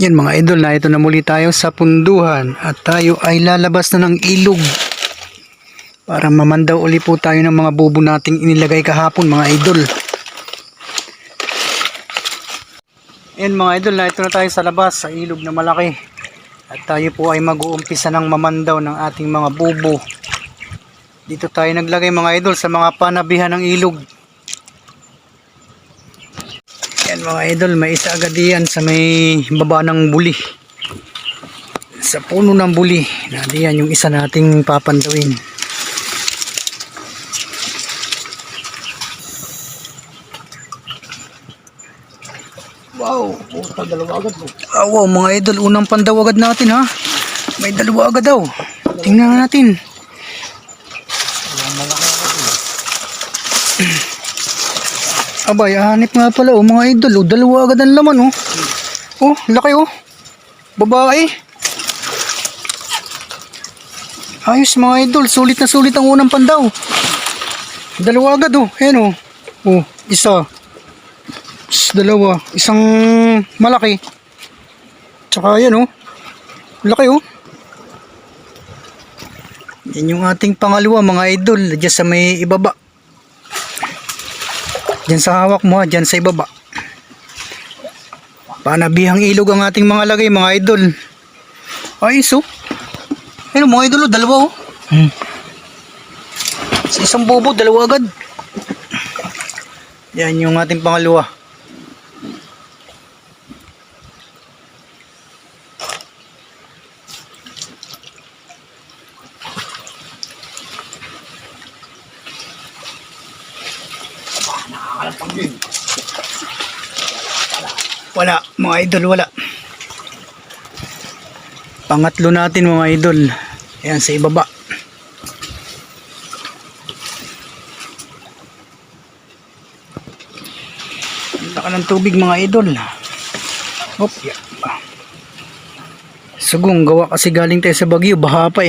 Yan mga idol, na ito na muli tayo sa punduhan at tayo ay lalabas na ng ilog para mamandaw uli po tayo ng mga bubo nating inilagay kahapon mga idol. Yan mga idol, na ito na tayo sa labas sa ilog na malaki at tayo po ay mag-uumpisa ng mamandaw ng ating mga bubo. Dito tayo naglagay mga idol sa mga panabihan ng ilog. Yan mga idol, may isa agad diyan sa may baba ng buli, sa puno ng buli. Diyan yung isa nating papandawin. Wow, dalawa agad. Wow mga idol, unang pandaw agad natin ha. May dalawa agad daw. Tingnan natin. Abay, hanip nga pala mga idol. Dalawa agad ang laman laki babae. Ayos mga idol, sulit na sulit ang unang pandaw. Dalawa agad ayan isa, dalawa, isang malaki, tsaka yan laki yan yung ating pangalawa mga idol, dyan sa may ibaba. Diyan sa hawak mo diyan sa ibaba. Panabihang ilog ang ating mga lagay mga idol. Ayos ayun mga idol, dalawa Sa isang bobo, dalawa agad. Yan yung ating pangalawa. Wala mga idol, wala. Pangatlo natin mga idol, ayan sa ibaba. Laka ng tubig mga idol. Sugong, gawa kasi galing tayo sa Baguio, baha pa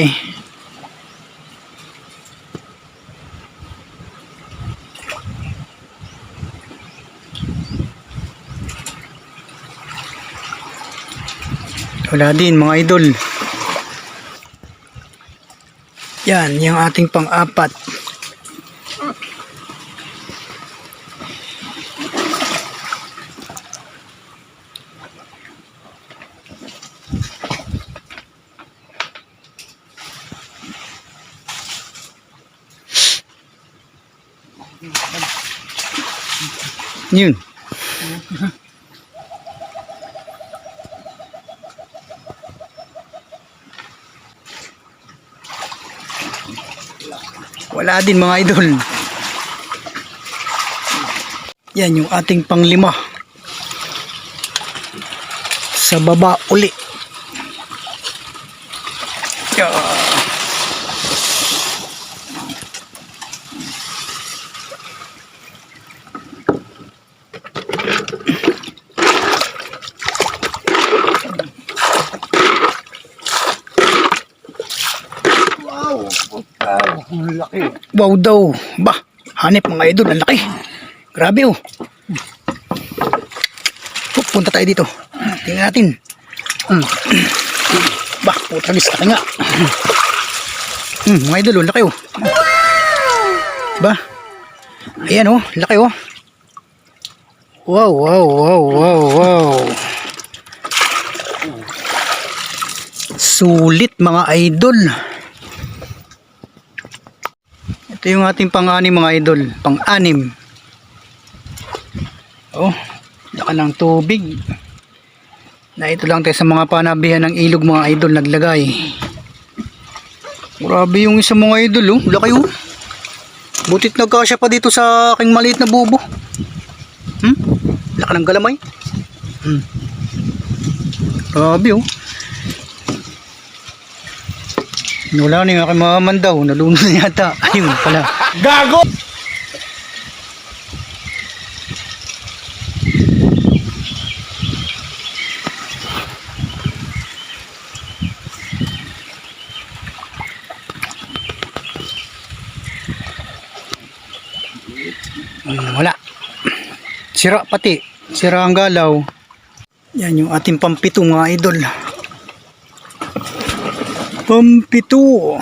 Wala din mga idol. Yan yung ating pang-apat. Yun. Wala din mga idol. Yan yung ating panglima. Sa baba uli. Ang laki. Wow daw. Bah, hanip mga idol, ang laki. Grabe punta tayo dito. Tingnan natin. Bah, putagis laki nga. Mga idol, ang laki Bah. Ayan laki Wow. Sulit mga idol. Ito yung ating pang-anim mga idol, pang-anim. Laka ng tubig. Na ito lang tayo sa mga panabihan ng ilog mga idol naglagay. Grabe yung isa mga idol laki Butit nagkasya pa dito sa aking maliit na bubo. Laka ng galamay. Grabe Wala na yung aking mamandaw. Naluno na yata. Ayun pala. Gago! Wala. Sira pati. Sira ang galaw. Yan yung ating pampito mga idol. Pampito.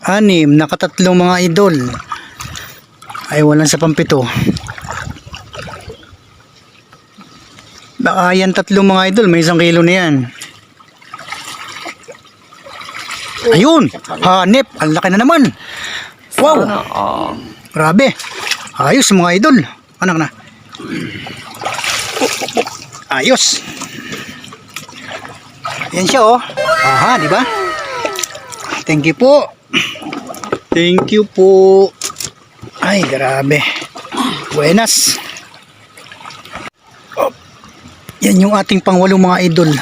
Anim, nakatatlong mga idol. Ay walang sa pampito. Baka yan tatlong mga idol, may 1 kilo na yan. Ayun, hanip, ang laki na naman. Wow, grabe. Ayos mga idol. Anak na. Ayos. Yan siya oh. Aha, di ba? Thank you po. Thank you po. Ay, grabe. Buenas. Oh. Yan yung ating pang-8 mga idol.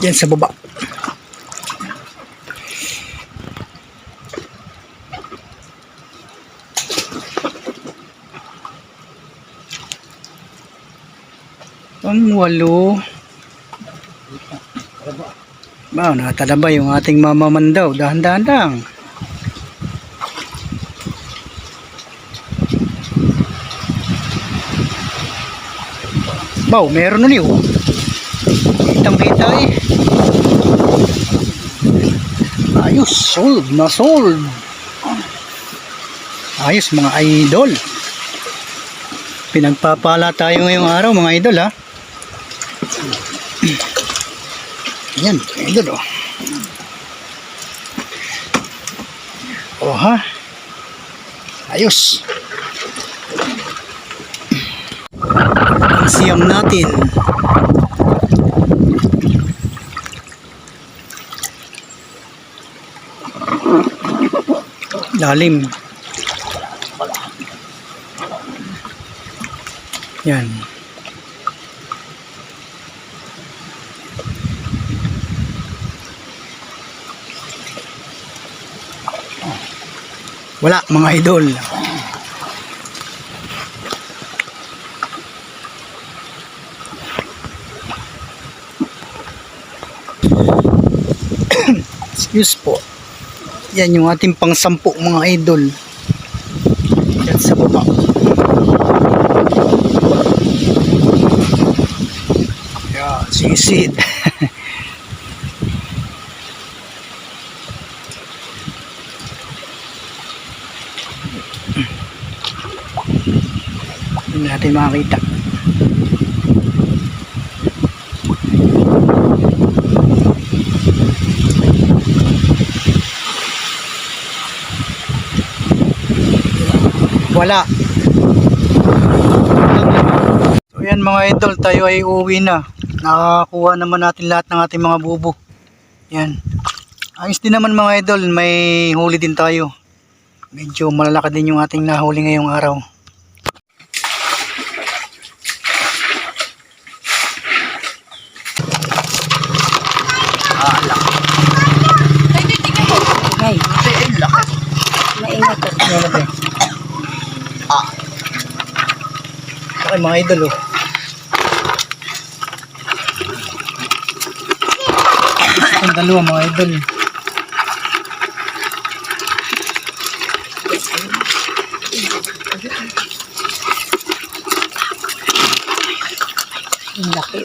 Yan sa baba. Pang-8. Ba, natalaba yung ating mamamandaw. Dahan-dahan lang. Wow, meron na niyo. Kitang-kita eh. Ayos, sold na sold. Ayos mga idol. Pinagpapala tayo ngayong araw mga idol ha. Yan, idol oh. Oh ha. Ayos. Siyam natin. Lalim. Yan. Wala mga idol. Excuse po. Yan yung ating pang-10 mga idol. Yan sa baba. Yan, sisid. Hindi natin makakita. Wala. So yan mga idol, tayo ay uuwi na. Nakakuha naman natin lahat ng ating mga bubo. Yan. Ayos din naman mga idol, may huli din tayo. Medyo malalaki din yung ating nahuli ngayong araw. Maingat ka. Okay mga idol oh. Ang dalawa mga idol. Ang laki.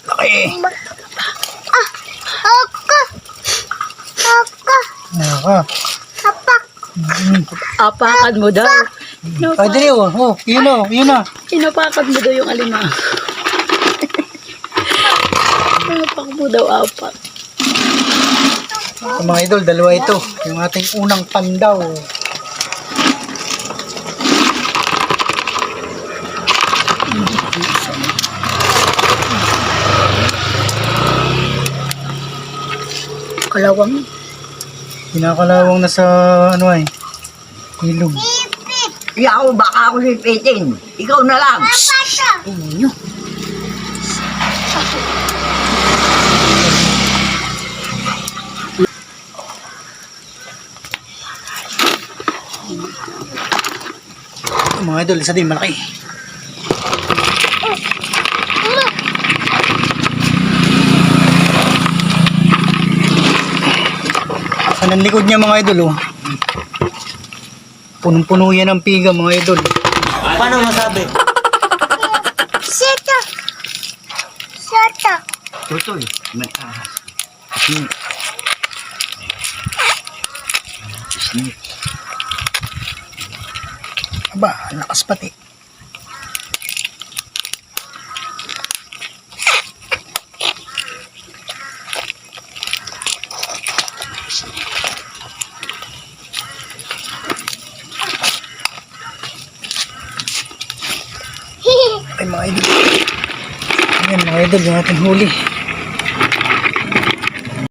Laki. Naka. Apakan mo daw. Pwede rin oh. Oh, yun oh, yun na. Inapakan mo daw yung alima. Apak mo daw, apak. So, mga idol, dalawa ito. Yung ating unang pandaw. Kalawang. Kinakalawang na sa ano ay ilog. Ikaw, baka ako lipitin. Ikaw na lang. Inyo. Mga idol, isa din malaki. Saan ang likod niya mga idol oh. Punong-puno yan ng piga mga idol. Paano masabi? Tutoy. May ahas. Snake. Aba, lakas pati. Ay mga idol. Ayan mga idol, yung ating huli.